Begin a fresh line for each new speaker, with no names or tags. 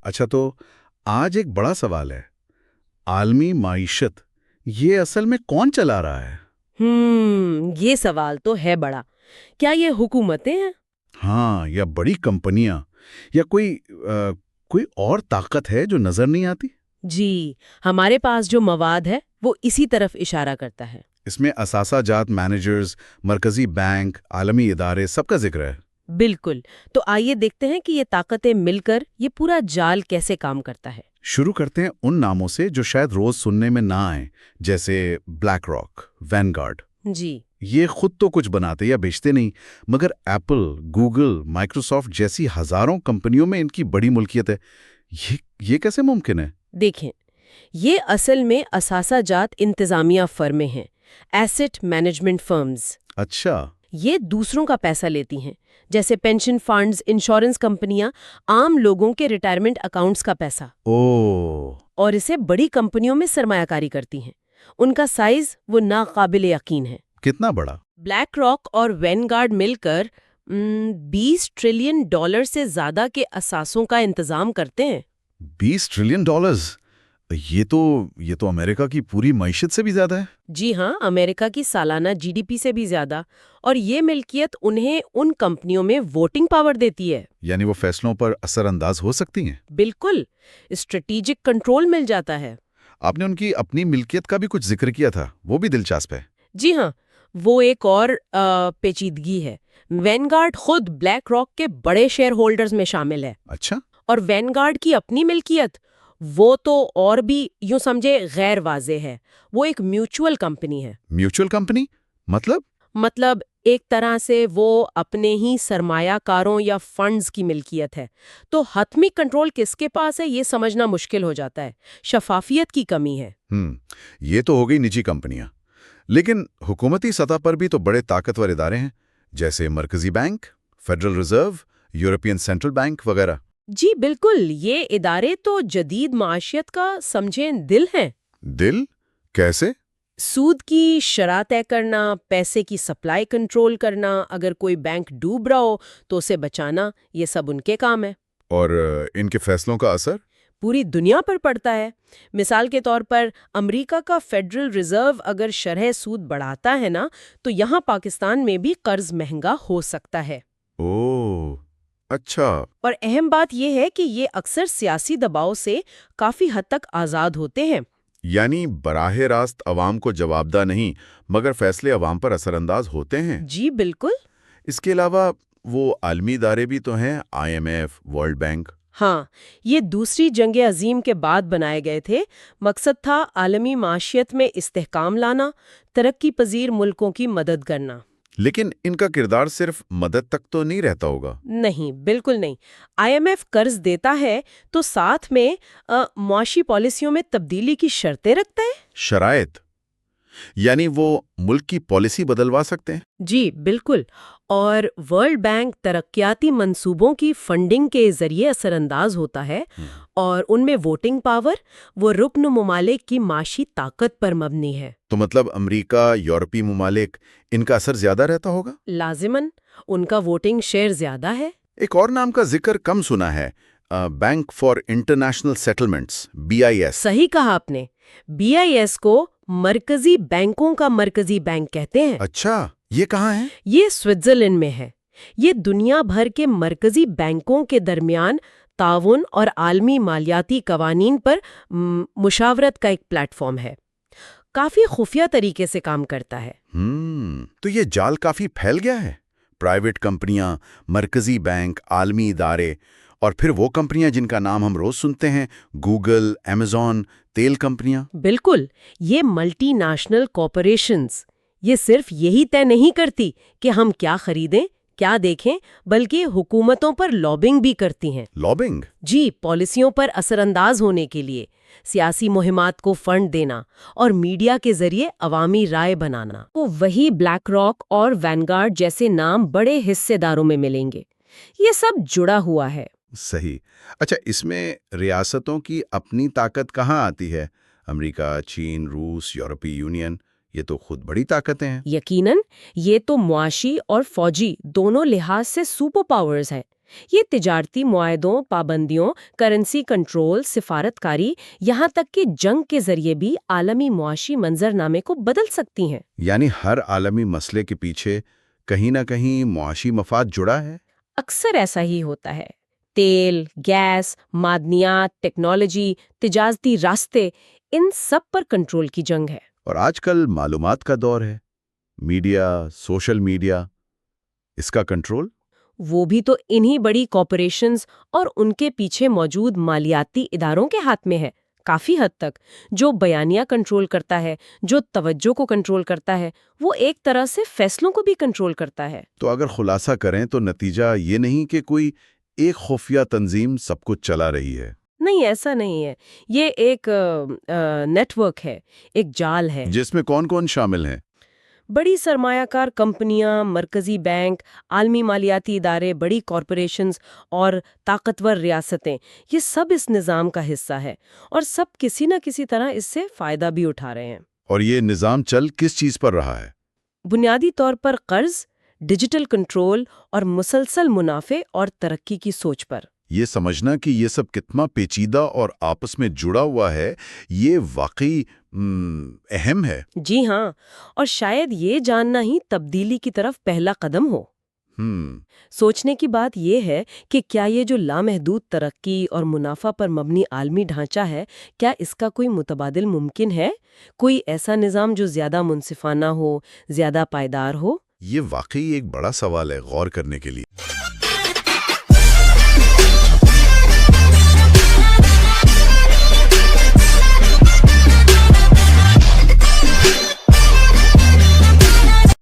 اچھا تو آج ایک بڑا سوال ہے، عالمی معیشت یہ اصل میں کون چلا رہا ہے؟
یہ سوال تو ہے بڑا. کیا یہ حکومتیں ہیں؟
ہاں، یا بڑی کمپنیاں، یا کوئی اور طاقت ہے جو نظر نہیں آتی؟
جی، ہمارے پاس جو مواد ہے وہ اسی طرف اشارہ کرتا ہے.
اس میں اثاثہ جات مینیجرز، مرکزی بینک، عالمی ادارے سب کا ذکر ہے۔
بالکل. تو آئیے دیکھتے ہیں کہ یہ طاقتیں مل کر یہ پورا جال کیسے کام کرتا ہے.
شروع کرتے ہیں ان ناموں سے جو شاید روز سننے میں نہ آئیں، جیسے بلیک راک، وینگارڈ۔
جی
یہ خود تو کچھ بناتے یا بیچتے نہیں، مگر ایپل، گوگل، مائکروسافٹ جیسی ہزاروں کمپنیوں میں ان کی بڑی ملکیت ہے۔ یہ کیسے ممکن ہے؟
دیکھیں، یہ اصل میں اثاثہ جات انتظامیہ فرمیں ہیں، ایسٹ مینجمنٹ فرمز.
اچھا۔
یہ دوسروں کا پیسہ لیتی ہیں، جیسے پینشن فنڈز، انشورنس کمپنیاں، عام لوگوں کے ریٹائرمنٹ اکاؤنٹس کا پیسہ، اور اسے بڑی کمپنیوں میں سرمایہ کاری کرتی ہیں. ان کا سائز وہ ناقابل یقین ہے.
کتنا بڑا؟
بلیک راک اور وینگارڈ مل کر $20 ٹریلین سے زیادہ کے اثاثوں کا انتظام کرتے ہیں.
$20 ٹریلین؟ یہ تو امریکہ کی پوری معیشت سے بھی زیادہ ہے۔
جی ہاں، امریکہ کی سالانہ GDP سے بھی زیادہ. اور یہ ملکیت انہیں ان کمپنیوں میں ووٹنگ پاور دیتی ہے.
یعنی وہ فیصلوں پر اثر انداز ہو سکتی ہیں؟
بالکل، اسٹریٹیجک کنٹرول مل جاتا ہے.
آپ نے ان کی اپنی ملکیت کا بھی کچھ ذکر کیا تھا، وہ بھی دلچسپ ہے۔
جی ہاں، وہ ایک اور پیچیدگی ہے. وینگارڈ خود بلیک راک کے بڑے شیئر ہولڈرز میں شامل ہے.
اچھا۔
اور وینگارڈ کی اپنی ملکیت وہ تو اور بھی یوں سمجھے غیر واضح ہے. وہ ایک میوچول کمپنی ہے.
Mutual company?
مطلب ایک طرح سے وہ اپنے ہی سرمایہ کاروں یا فنڈز کی ملکیت ہے. تو حتمی کنٹرول کس کے پاس ہے یہ سمجھنا مشکل ہو جاتا ہے. شفافیت کی کمی ہے.
یہ تو ہو گئی نجی کمپنیاں، لیکن حکومتی سطح پر بھی تو بڑے طاقتور ادارے ہیں، جیسے مرکزی bank, federal reserve, European central bank وغیرہ۔
جی بالکل، یہ ادارے تو جدید معیشت کا سمجھیں دل ہیں۔
دل؟ کیسے؟
سود کی شرح طے کرنا، پیسے کی سپلائی کنٹرول کرنا، اگر کوئی بینک ڈوب رہا ہو تو اسے بچانا، یہ سب ان کے کام ہے۔
اور ان کے فیصلوں کا اثر
پوری دنیا پر پڑتا ہے۔ مثال کے طور پر امریکہ کا فیڈرل ریزرو اگر شرح سود بڑھاتا ہے نا، تو یہاں پاکستان میں بھی قرض مہنگا ہو سکتا ہے۔
اوہ، اچھا۔
اور اہم بات یہ ہے کہ یہ اکثر سیاسی دباؤ سے کافی حد تک آزاد ہوتے ہیں۔
یعنی براہ راست عوام کو جوابدہ نہیں، مگر فیصلے عوام پر اثر انداز ہوتے ہیں۔
جی بالکل۔
اس کے علاوہ وہ عالمی ادارے بھی تو ہیں، IMF، ورلڈ بینک۔
ہاں، یہ دوسری جنگ عظیم کے بعد بنائے گئے تھے۔ مقصد تھا عالمی معیشت میں استحکام لانا، ترقی پذیر ملکوں کی مدد کرنا۔
لیکن ان کا کردار صرف مدد تک تو نہیں رہتا ہوگا۔
نہیں، بالکل نہیں۔ IMF قرض دیتا ہے تو ساتھ میں معاشی پالیسیوں میں تبدیلی کی شرطیں رکھتا ہے۔
شرائط؟ یعنی وہ ملک کی پالیسی بدلوا سکتے ہیں؟
جی بالکل۔ اور ورلڈ بینک ترقیاتی منصوبوں کی فنڈنگ کے ذریعے اثر انداز ہوتا ہے، اور ان میں ووٹنگ پاور وہ رکن ممالک کی معاشی طاقت پر مبنی ہے۔
تو مطلب امریکہ، یورپی ممالک، ان کا اثر زیادہ رہتا ہوگا؟
لازماً، ان کا ووٹنگ شیئر زیادہ ہے۔
ایک اور نام کا ذکر کم سنا ہے، bank for international settlements, BIS۔
صحیح کہا آپ نے۔ BIS کو مرکزی بینکوں کا مرکزی بینک کہتے ہیں۔
اچھا، یہ کہاں ہے؟
یہ سوئٹزرلینڈ میں ہے۔ یہ دنیا بھر کے مرکزی بینکوں کے درمیان تعاون اور عالمی مالیاتی قوانین پر مشاورت کا ایک پلیٹ فارم ہے۔ کافی خفیہ طریقے سے کام کرتا ہے۔
تو یہ جال کافی پھیل گیا ہے، پرائیویٹ کمپنیاں، مرکزی بینک، عالمی ادارے، اور پھر وہ کمپنیاں جن کا نام ہم روز سنتے ہیں، گوگل، ایمیزون، تیل کمپنیاں۔
بالکل، یہ ملٹی نیشنل کارپوریشنز یہ صرف یہی طے نہیں کرتی کہ ہم کیا خریدیں، کیا دیکھیں، بلکہ حکومتوں پر لابنگ بھی کرتی ہیں۔
لابنگ؟
جی، پالیسیوں پر اثر انداز ہونے کے لیے، سیاسی مہمات کو فنڈ دینا اور میڈیا کے ذریعے عوامی رائے بنانا۔ تو وہی بلیک راک اور وینگارڈ جیسے نام بڑے حصے داروں میں ملیں گے۔ یہ سب جڑا ہوا ہے۔
صحیح۔ اچھا، اس میں ریاستوں کی اپنی طاقت کہاں آتی ہے؟ امریکہ، چین، روس، یورپی یونین، یہ تو خود بڑی طاقتیں ہیں۔
یقیناً، یہ تو معاشی اور فوجی دونوں لحاظ سے سپر پاورز ہیں۔ یہ تجارتی معاہدوں، پابندیوں، کرنسی کنٹرول، سفارتکاری، یہاں تک کہ جنگ کے ذریعے بھی عالمی معاشی منظرنامے کو بدل سکتی ہیں۔
یعنی ہر عالمی مسئلے کے پیچھے کہیں نہ کہیں معاشی مفاد جڑا ہے؟
اکثر ایسا ہی ہوتا ہے۔ تیل، گیس، معدنیات، ٹیکنالوجی، تجارتی راستے، ان سب پر کنٹرول کی جنگ ہے۔
اور آج کل معلومات کا دور ہے، میڈیا، سوشل میڈیا، اس کا کنٹرول؟
وہ بھی تو انہی بڑی کارپوریشنز اور ان کے پیچھے موجود مالیاتی اداروں کے ہاتھ میں ہے، کافی حد تک۔ جو بیانیہ کنٹرول کرتا ہے، جو توجہ کو کنٹرول کرتا ہے، وہ ایک طرح سے فیصلوں کو بھی کنٹرول کرتا ہے۔
تو اگر خلاصہ کریں تو نتیجہ یہ نہیں کہ کوئی ایک خفیہ تنظیم سب کچھ چلا رہی ہے۔
نہیں، ایسا نہیں ہے۔ یہ ایک نیٹ ورک ہے، ایک جال ہے
جس میں کون کون شامل ہیں؟
بڑی سرمایہ کار کمپنیاں، مرکزی بینک، عالمی مالیاتی ادارے، بڑی کارپوریشنز اور طاقتور ریاستیں، یہ سب اس نظام کا حصہ ہے، اور سب کسی نہ کسی طرح اس سے فائدہ بھی اٹھا رہے ہیں۔
اور یہ نظام چل کس چیز پر رہا ہے؟
بنیادی طور پر قرض، ڈیجیٹل کنٹرول اور مسلسل منافع اور ترقی کی سوچ پر۔
یہ سمجھنا کہ یہ سب کتنا پیچیدہ اور آپس میں جڑا ہوا ہے، یہ واقعی اہم ہے۔
جی ہاں، اور شاید یہ جاننا ہی تبدیلی کی طرف پہلا قدم ہو۔ سوچنے کی بات یہ ہے کہ کیا یہ جو لامحدود ترقی اور منافع پر مبنی عالمی ڈھانچہ ہے، کیا اس کا کوئی متبادل ممکن ہے؟ کوئی ایسا نظام جو زیادہ منصفانہ ہو، زیادہ پائیدار ہو؟
یہ واقعی ایک بڑا سوال ہے غور کرنے کے لیے۔